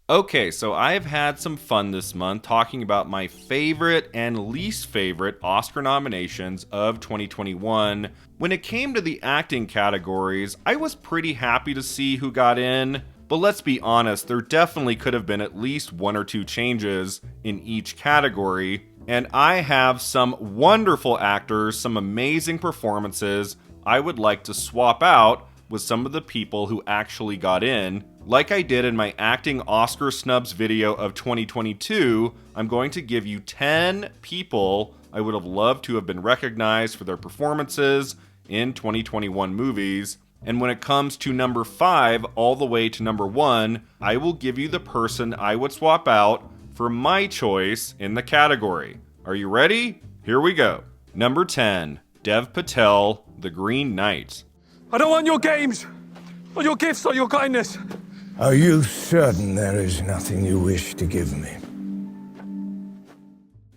Okay, so I've had some fun this month talking about my favorite and least favorite Oscar nominations of 2021. When it came to the acting categories, I was pretty happy to see who got in, but let's be honest, there definitely could have been at least one or two changes in each category. And I have some wonderful actors, some amazing performances I would like to swap out with some of the people who actually got in. Like I did in my acting Oscar snubs video of 2022, I'm going to give you 10 people I would have loved to have been recognized for their performances in 2021 movies. And when it comes to number 5 all the way to number 1, I will give you the person I would swap out for my choice in the category. Are you ready? Here we go. Number 10, Dev Patel, The Green Knight. I don't want your games, or your gifts, or your kindness. Are you certain there is nothing you wish to give me?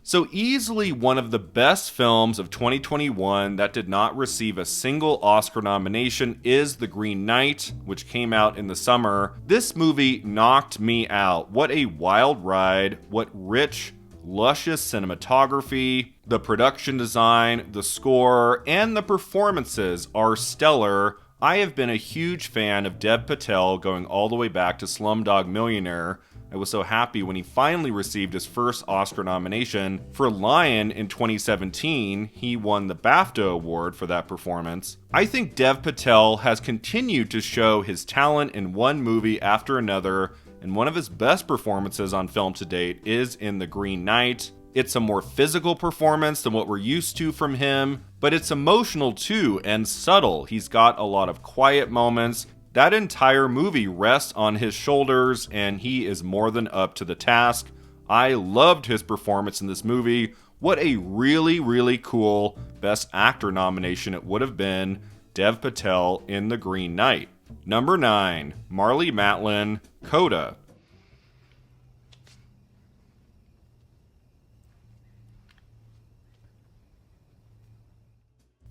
So easily one of the best films of 2021 that did not receive a single Oscar nomination is The Green Knight, which came out in the summer. This movie knocked me out. What a wild ride, what rich, luscious cinematography. The production design, the score, and the performances are stellar. I have been a huge fan of Dev Patel going all the way back to Slumdog Millionaire. I was so happy when he finally received his first Oscar nomination for Lion in 2017. He won the BAFTA award for that performance. I think Dev Patel has continued to show his talent in one movie after another, and one of his best performances on film to date is in The Green Knight. It's a more physical performance than what we're used to from him, but it's emotional too and subtle. He's got a lot of quiet moments. That entire movie rests on his shoulders, and he is more than up to the task. I loved his performance in this movie. What a really, really cool Best Actor nomination it would have been. Dev Patel in The Green Knight. Number 9, Marley Matlin, Coda.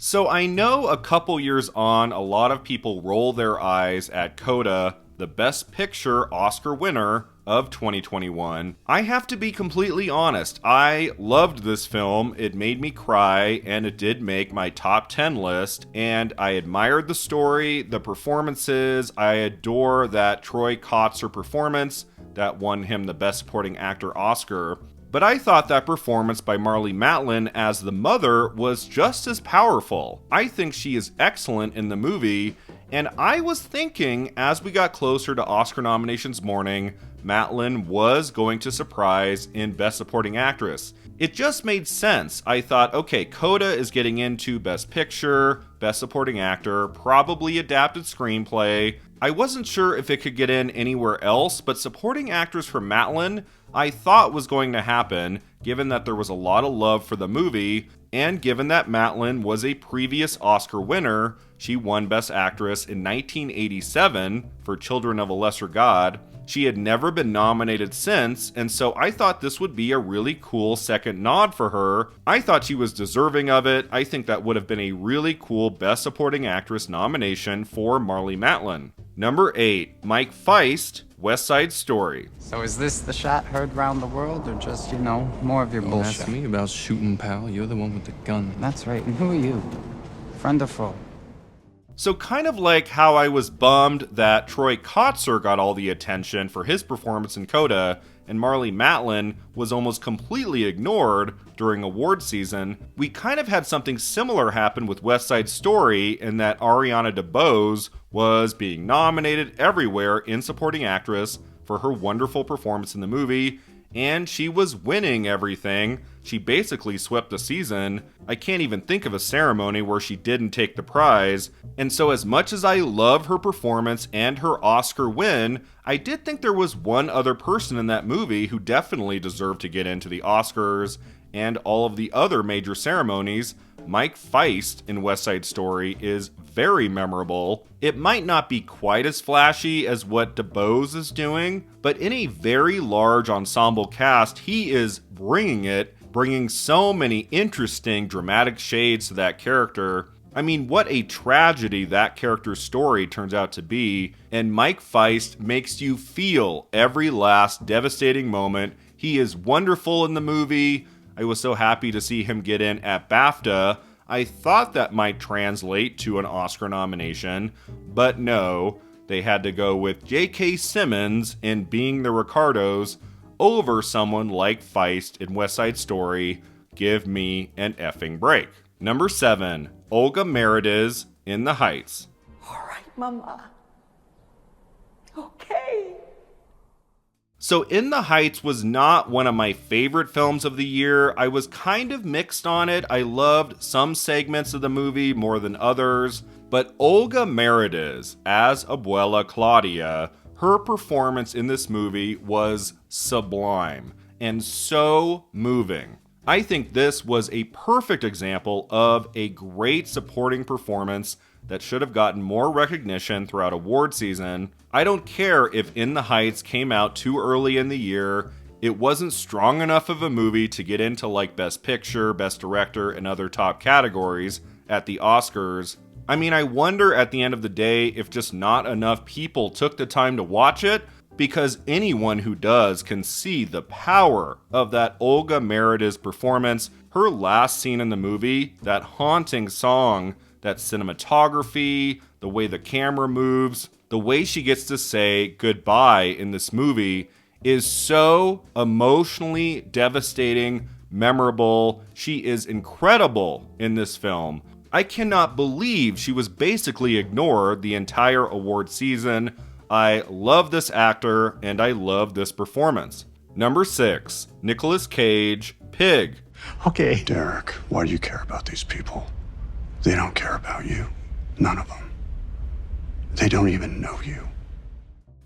So I know a couple years on, a lot of people roll their eyes at Coda, the Best Picture Oscar winner of 2021. I have to be completely honest, I loved this film. It made me cry, and it did make my top 10 list, and I admired the story, the performances. I adore that Troy Kotsur performance that won him the Best Supporting Actor Oscar. But I thought that performance by Marley Matlin as the mother was just as powerful. I think she is excellent in the movie, and I was thinking as we got closer to Oscar nominations morning, Matlin was going to surprise in Best Supporting Actress. It just made sense. I thought, okay, Coda is getting into Best Picture, Best Supporting Actor, probably adapted screenplay. I wasn't sure if it could get in anywhere else, but Supporting Actress for Matlin I thought was going to happen, given that there was a lot of love for the movie, and given that Matlin was a previous Oscar winner. She won Best Actress in 1987 for Children of a Lesser God. She had never been nominated since, and so I thought this would be a really cool second nod for her. I thought she was deserving of it. I think that would have been a really cool Best Supporting Actress nomination for Marley Matlin. Number 8, Mike Feist, Westside Story. So is this the shot heard round the world, or just, more of your Don't bullshit? ask me about shooting, pal. You're the one with the gun. That's right. And who are you? Friend or foe? So kind of like how I was bummed that Troy Kotsur got all the attention for his performance in Coda, and Marley Matlin was almost completely ignored during award season, we kind of had something similar happen with West Side Story in that Ariana DeBose was being nominated everywhere in Supporting Actress for her wonderful performance in the movie, and she was winning everything. She basically swept the season. I can't even think of a ceremony where she didn't take the prize. And so as much as I love her performance and her Oscar win, I did think there was one other person in that movie who definitely deserved to get into the Oscars and all of the other major ceremonies. Mike Feist in West Side Story is very memorable. It might not be quite as flashy as what DeBose is doing, but in a very large ensemble cast, he is bringing it, bringing so many interesting dramatic shades to that character. I mean, what a tragedy that character's story turns out to be, and Mike Feist makes you feel every last devastating moment. He is wonderful in the movie. I was so happy to see him get in at BAFTA. I thought that might translate to an Oscar nomination, but no, they had to go with J.K. Simmons in Being the Ricardos over someone like Feist in West Side Story. Give me an effing break. Number 7, Olga Merediz in The Heights. All right, Mama. Okay. So In the Heights was not one of my favorite films of the year. I was kind of mixed on it. I loved some segments of the movie more than others. But Olga Merediz as Abuela Claudia, her performance in this movie was sublime and so moving. I think this was a perfect example of a great supporting performance that should have gotten more recognition throughout award season. I don't care if In the Heights came out too early in the year. It wasn't strong enough of a movie to get into like Best Picture, Best Director, and other top categories at the Oscars. I mean, I wonder at the end of the day if just not enough people took the time to watch it, because anyone who does can see the power of that Olga Merediz performance. Her last scene in the movie, that haunting song, that cinematography, the way the camera moves, the way she gets to say goodbye in this movie is so emotionally devastating, memorable. She is incredible in this film. I cannot believe she was basically ignored the entire award season. I love this actor and I love this performance. Number 6, Nicolas Cage, Pig. Okay. Derek, why do you care about these people? They don't care about you. None of them. They don't even know you.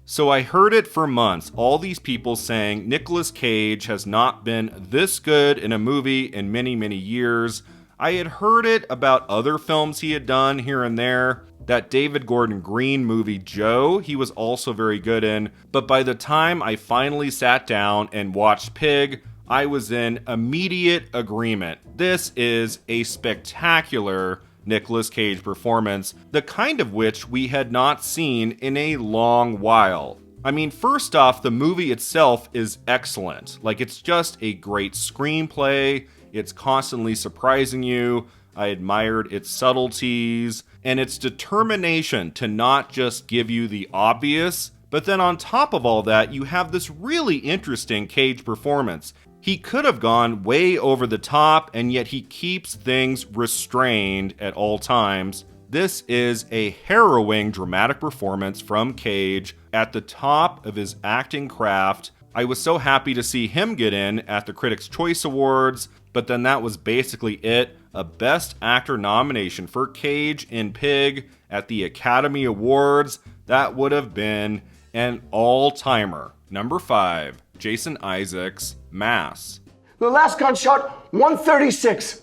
So I heard it for months, all these people saying Nicolas Cage has not been this good in a movie in many, many years. I had heard it about other films he had done here and there. That David Gordon Green movie, Joe, he was also very good in. But by the time I finally sat down and watched Pig, I was in immediate agreement. This is a spectacular Nicolas Cage performance, the kind of which we had not seen in a long while. I mean, first off, the movie itself is excellent. Like, it's just a great screenplay. It's constantly surprising you. I admired its subtleties and its determination to not just give you the obvious, but then on top of all that, you have this really interesting Cage performance. He could have gone way over the top, and yet he keeps things restrained at all times. This is a harrowing dramatic performance from Cage at the top of his acting craft. I was so happy to see him get in at the Critics' Choice Awards, but then that was basically it. A Best Actor nomination for Cage in Pig at the Academy Awards. That would have been an all-timer. Number 5, Jason Isaacs, Mass. The last gunshot, 136,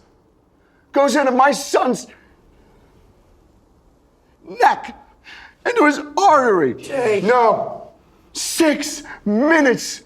goes into my son's neck, into his artery. Jake. No, 6 minutes.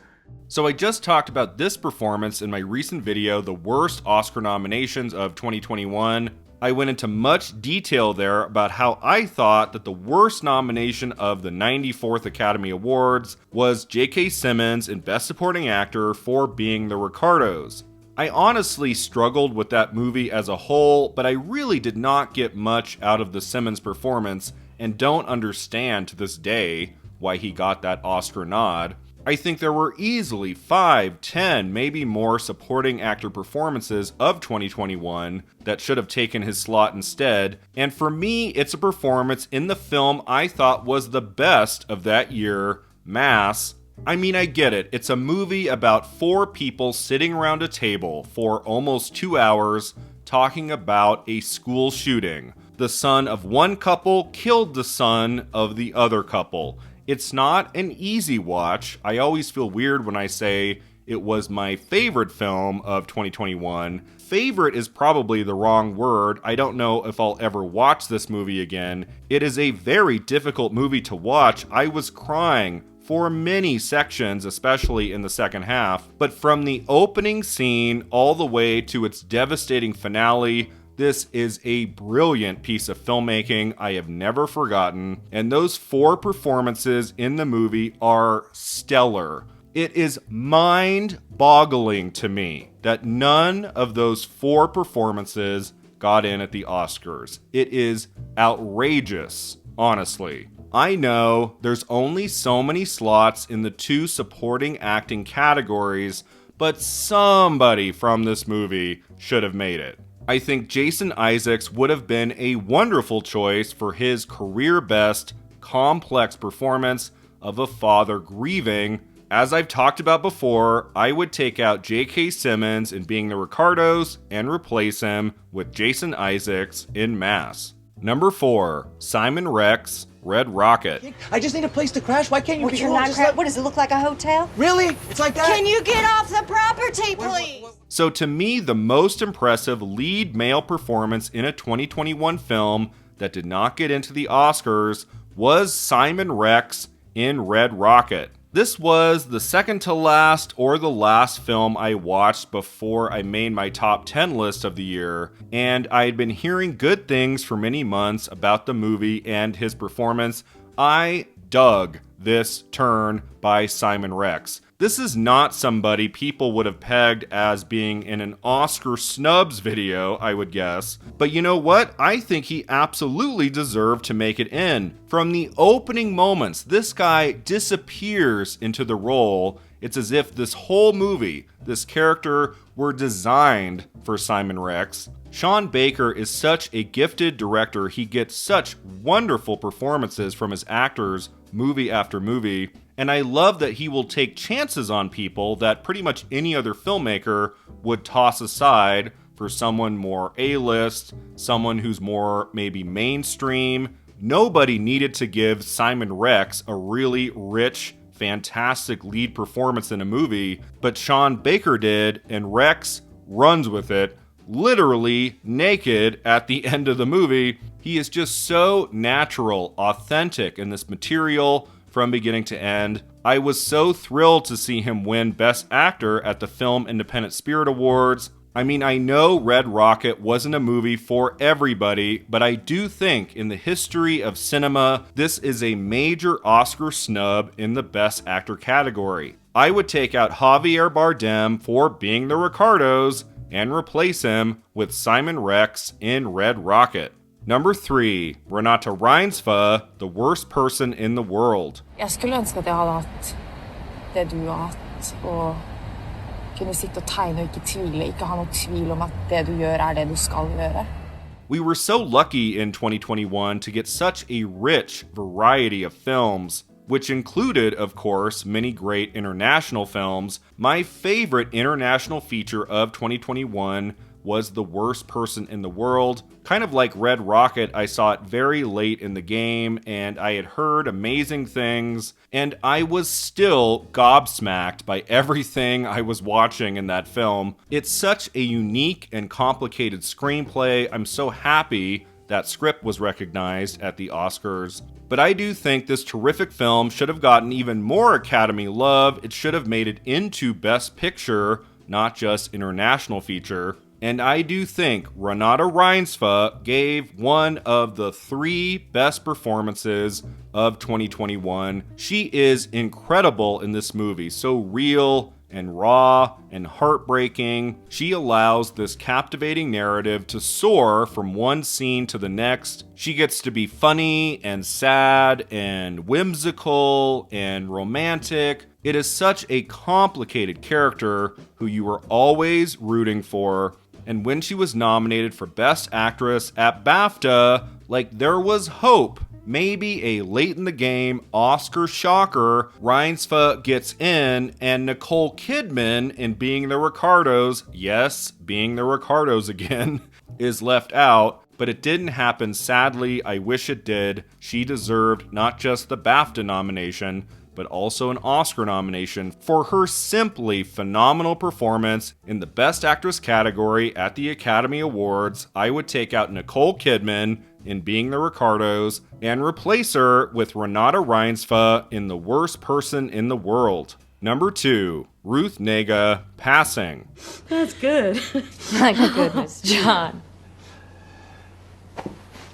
So I just talked about this performance in my recent video, The Worst Oscar Nominations of 2021. I went into much detail there about how I thought that the worst nomination of the 94th Academy Awards was J.K. Simmons in Best Supporting Actor for Being the Ricardos. I honestly struggled with that movie as a whole, but I really did not get much out of the Simmons performance and don't understand to this day why he got that Oscar nod. I think there were easily 5, 10, maybe more supporting actor performances of 2021 that should have taken his slot instead, and for me, it's a performance in the film I thought was the best of that year, Mass. I mean, I get it. It's a movie about 4 people sitting around a table for almost 2 hours talking about a school shooting. The son of one couple killed the son of the other couple. It's not an easy watch. I always feel weird when I say it was my favorite film of 2021. Favorite is probably the wrong word. I don't know if I'll ever watch this movie again. It is a very difficult movie to watch. I was crying for many sections, especially in the second half. But from the opening scene all the way to its devastating finale, This is a brilliant piece of filmmaking I have never forgotten, and those 4 performances in the movie are stellar. It is mind-boggling to me that none of those 4 performances got in at the Oscars. It is outrageous, honestly. I know there's only so many slots in the 2 supporting acting categories, but somebody from this movie should have made it. I think Jason Isaacs would have been a wonderful choice for his career best, complex performance of a father grieving. As I've talked about before, I would take out J.K. Simmons in Being the Ricardos and replace him with Jason Isaacs in Mass. Number 4, Simon Rex, Red Rocket. I just need a place to crash. Why can't you be You're cool? not what does it look like a hotel? Really? It's like that? Can you get off the property, please? So to me, the most impressive lead male performance in a 2021 film that did not get into the Oscars was Simon Rex in Red Rocket. This was the second to last or the last film I watched before I made my top 10 list of the year, and I had been hearing good things for many months about the movie and his performance. I dug this turn by Simon Rex. This is not somebody people would have pegged as being in an Oscar snubs video, I would guess. But you know what? I think he absolutely deserved to make it in. From the opening moments, this guy disappears into the role. It's as if this whole movie, this character, were designed for Simon Rex. Sean Baker is such a gifted director. He gets such wonderful performances from his actors movie after movie. And I love that he will take chances on people that pretty much any other filmmaker would toss aside for someone more A-list, someone who's more maybe mainstream. Nobody needed to give Simon Rex a really rich, fantastic lead performance in a movie, but Sean Baker did, and Rex runs with it, literally naked at the end of the movie. He is just so natural, authentic in this material from beginning to end. I was so thrilled to see him win Best Actor at the Film Independent Spirit Awards. I mean, I know Red Rocket wasn't a movie for everybody, but I do think in the history of cinema, this is a major Oscar snub in the Best Actor category. I would take out Javier Bardem for Being the Ricardos and replace him with Simon Rex in Red Rocket. Number 3, Renata Reinsve, The Worst Person in the World. Jeg skulle ønske at jeg hadde hatt det du har hatt, og kunne sitte og tegne og ikke tvile, ikke ha noe tvil om at det du gjør det du skal gjøre. We were so lucky in 2021 to get such a rich variety of films, which included, of course, many great international films. My favorite international feature of 2021 was The Worst Person in the World. Kind of like Red Rocket, I saw it very late in the game, and I had heard amazing things, and I was still gobsmacked by everything I was watching in that film. It's such a unique and complicated screenplay. I'm so happy that script was recognized at the Oscars. But I do think this terrific film should have gotten even more Academy love. It should have made it into Best Picture, not just International Feature. And I do think Renata Reinsve gave one of the 3 best performances of 2021. She is incredible in this movie, so real and raw and heartbreaking. She allows this captivating narrative to soar from one scene to the next. She gets to be funny and sad and whimsical and romantic. It is such a complicated character who you are always rooting for. And when she was nominated for Best Actress at BAFTA, like, there was hope. Maybe a late in the game Oscar shocker, Reinsve gets in, and Nicole Kidman in Being the Ricardos, yes, Being the Ricardos again, is left out. But it didn't happen, sadly. I wish it did. She deserved not just the BAFTA nomination, but also an Oscar nomination for her simply phenomenal performance in the Best Actress category at the Academy Awards. I would take out Nicole Kidman in Being the Ricardos and replace her with Renata Reinsve in The Worst Person in the World. Number 2, Ruth Negga, Passing. That's good. My goodness, John.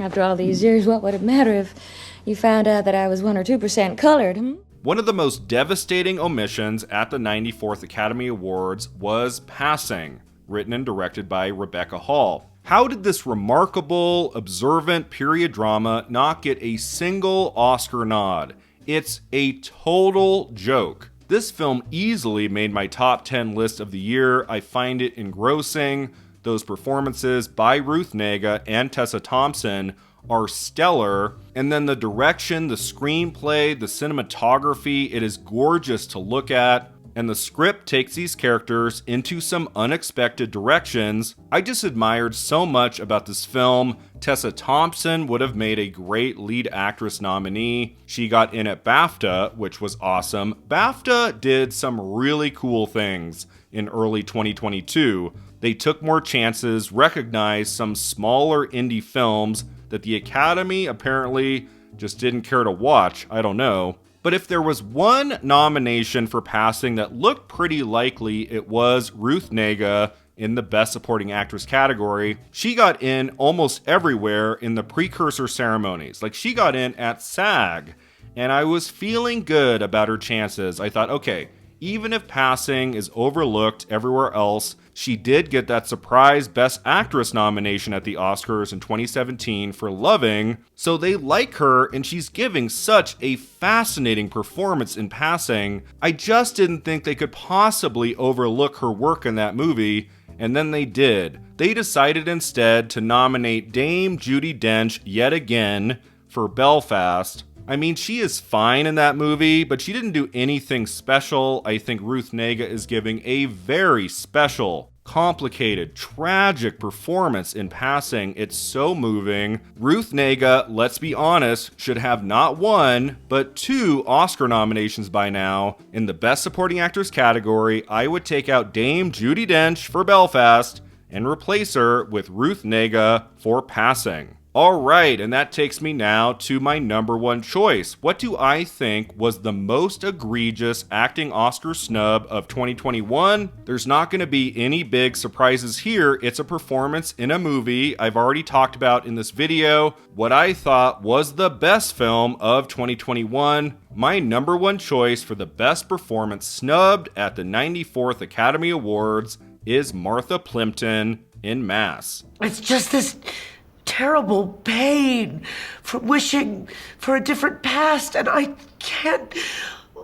After all these years, what would it matter if you found out that I was 1 or 2% colored, One of the most devastating omissions at the 94th Academy Awards was Passing, written and directed by Rebecca Hall. How did this remarkable, observant period drama not get a single Oscar nod? It's a total joke. This film easily made my top 10 list of the year. I find it engrossing. Those performances by Ruth Negga and Tessa Thompson are stellar. And then the direction, the screenplay, the cinematography, it is gorgeous to look at. And the script takes these characters into some unexpected directions. I just admired so much about this film. Tessa Thompson would have made a great lead actress nominee. She got in at BAFTA, which was awesome. BAFTA did some really cool things in early 2022. They took more chances, recognized some smaller indie films that the Academy apparently just didn't care to watch. I don't know. But if there was one nomination for Passing that looked pretty likely, it was Ruth Negga in the Best Supporting Actress category. She got in almost everywhere in the precursor ceremonies. Like, she got in at SAG, and I was feeling good about her chances. I thought, okay, even if Passing is overlooked everywhere else, she did get that surprise Best Actress nomination at the Oscars in 2017 for Loving, so they like her and she's giving such a fascinating performance in Passing. I just didn't think they could possibly overlook her work in that movie, and then they did. They decided instead to nominate Dame Judi Dench yet again for Belfast. I mean, she is fine in that movie, but she didn't do anything special. I think Ruth Negga is giving a very special, complicated, tragic performance in Passing. It's so moving. Ruth Negga, let's be honest, should have not one, but 2 Oscar nominations by now. In the Best Supporting Actress category, I would take out Dame Judi Dench for Belfast and replace her with Ruth Negga for Passing. Alright, and that takes me now to my number 1 choice. What do I think was the most egregious acting Oscar snub of 2021? There's not going to be any big surprises here. It's a performance in a movie I've already talked about in this video. What I thought was the best film of 2021. My number 1 choice for the best performance snubbed at the 94th Academy Awards is Martha Plimpton in Mass. It's just this terrible pain from wishing for a different past, and I can't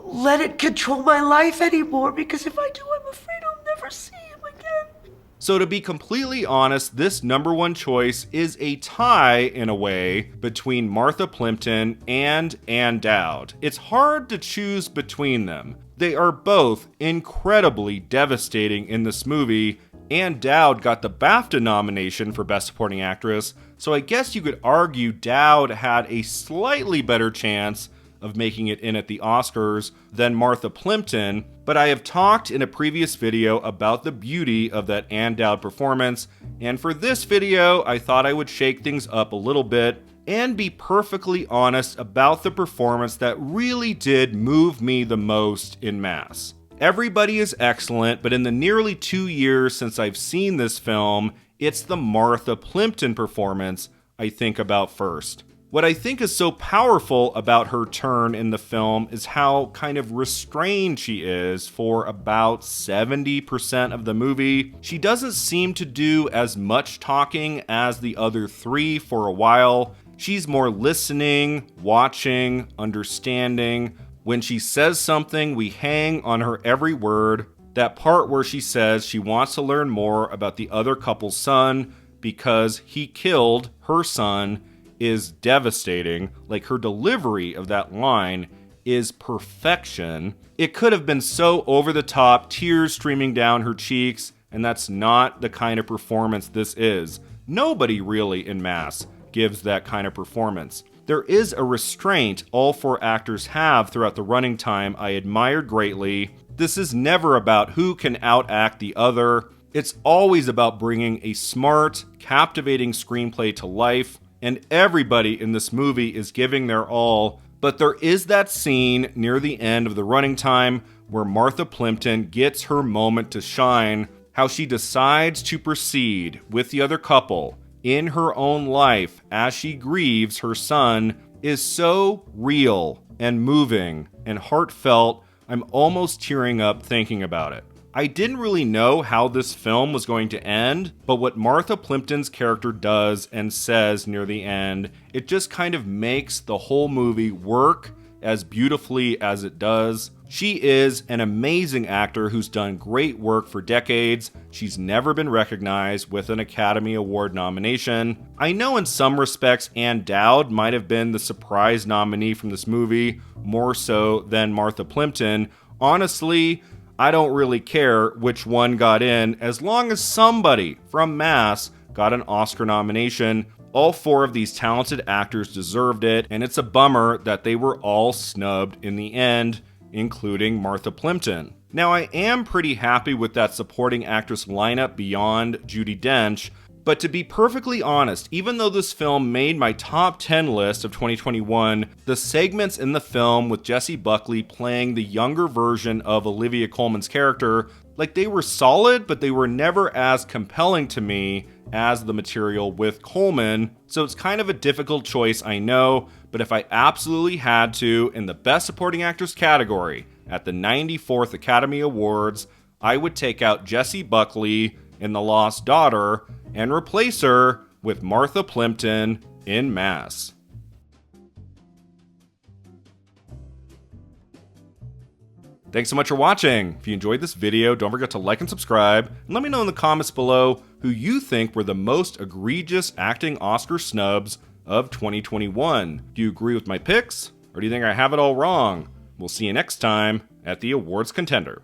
let it control my life anymore, because if I do, I'm afraid I'll never see him again. So to be completely honest, this number 1 choice is a tie, in a way, between Martha Plimpton and Ann Dowd. It's hard to choose between them. They are both incredibly devastating in this movie. Ann Dowd got the BAFTA nomination for Best Supporting Actress, so I guess you could argue Dowd had a slightly better chance of making it in at the Oscars than Martha Plimpton, but I have talked in a previous video about the beauty of that Ann Dowd performance, and for this video, I thought I would shake things up a little bit and be perfectly honest about the performance that really did move me the most in Mass. Everybody is excellent, but in the nearly 2 years since I've seen this film, it's the Martha Plimpton performance I think about first. What I think is so powerful about her turn in the film is how kind of restrained she is for about 70% of the movie. She doesn't seem to do as much talking as the other 3 for a while. She's more listening, watching, understanding. When she says something, we hang on her every word. That part where she says she wants to learn more about the other couple's son because he killed her son is devastating. Like, her delivery of that line is perfection. It could have been so over the top, tears streaming down her cheeks, and that's not the kind of performance this is. Nobody really in Mass gives that kind of performance. There is a restraint all 4 actors have throughout the running time I admired greatly. This is never about who can outact the other. It's always about bringing a smart, captivating screenplay to life, and everybody in this movie is giving their all. But there is that scene near the end of the running time where Martha Plimpton gets her moment to shine, how she decides to proceed with the other couple in her own life as she grieves her son is so real and moving and heartfelt, I'm almost tearing up thinking about it. I didn't really know how this film was going to end, but what Martha Plimpton's character does and says near the end, it just kind of makes the whole movie work as beautifully as it does. She is an amazing actor who's done great work for decades. She's never been recognized with an Academy Award nomination. I know in some respects Ann Dowd might have been the surprise nominee from this movie, more so than Martha Plimpton. Honestly, I don't really care which one got in, as long as somebody from Mass got an Oscar nomination. All four of these talented actors deserved it, and it's a bummer that they were all snubbed in the end, including Martha Plimpton. Now, I am pretty happy with that supporting actress lineup beyond Judi Dench, but to be perfectly honest, even though this film made my top 10 list of 2021, the segments in the film with Jessie Buckley playing the younger version of Olivia Colman's character, like they were solid, but they were never as compelling to me as the material with Colman. So it's kind of a difficult choice, I know, but if I absolutely had to, in the Best Supporting Actress category at the 94th Academy Awards, I would take out Jessie Buckley in The Lost Daughter and replace her with Martha Plimpton in Mass. Thanks so much for watching. If you enjoyed this video, don't forget to like and subscribe, and let me know in the comments below who you think were the most egregious acting Oscar snubs of 2021. Do you agree with my picks, or do you think I have it all wrong? We'll see you next time at the Awards Contender.